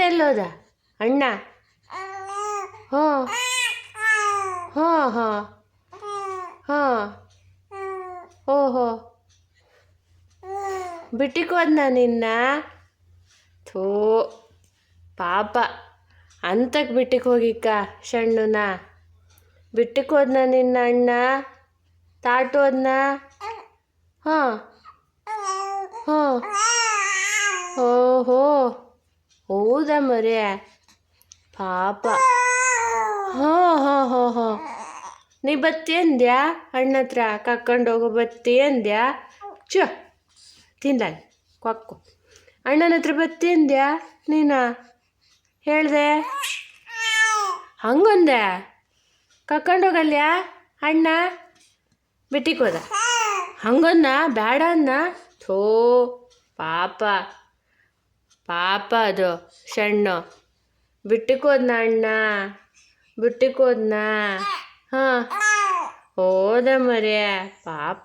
ಎಲ್ಲೋದ ಅಣ್ಣ? ಹಾಂ ಹಾಂ ಹಾಂ ಹಾಂ ಓಹೋ ಬಿಟ್ಟಿಗೆ ಹೋದ್ನ ನಿನ್ನ? ಥೋ ಪಾಪ ಅಂತಕ್ಕೆ ಬಿಟ್ಟಿಗೆ ಹೋಗಿಕ್ಕ ಸಣ್ಣನ ಬಿಟ್ಟಿಗೆ ಹೋದ್ನ ನಿನ್ನ ಅಣ್ಣ? ತಾಟು ಹೋದ್ನ? ಹಾಂ ಹಾಂ ಓಹೋ ಹೌದಾ ಮರೆ ಪಾಪ. ಹಾಂ ಹಾಂ ಹಾಂ ಹಾಂ ನೀ ಬತ್ತಿ ಅಂದ್ಯಾ ಅಣ್ಣ ಹತ್ರ ಕರ್ಕೊಂಡೋಗು ಬತ್ತಿ ಅಂದ್ಯಾ? ಚ ತಿಂದ ಕೊಕ್ಕು ಅಣ್ಣನ ಹತ್ರ ಬತ್ತಿ ಅಂದ್ಯಾ ನೀನು? ಹೇಳ್ದೆ ಹಂಗಂದೆ ಕರ್ಕೊಂಡೋಗಲ್ಯಾ ಅಣ್ಣ? ಬಿಟ್ಟಿಗೆ ಹೋದ ಹಂಗನ್ನ ಬೇಡ ಅನ್ನ? ಥೋ ಪಾಪ ಪಾಪ ಅದು ಸಣ್ಣ ಬಿಟ್ಟಿಗೆ ಹೋದ್ನ ಅಣ್ಣ? ಬಿಟ್ಟಿಗೆ ಹೋದ್ನ? ಹಾಂ ಹೋದ ಮರೆ ಪಾಪ.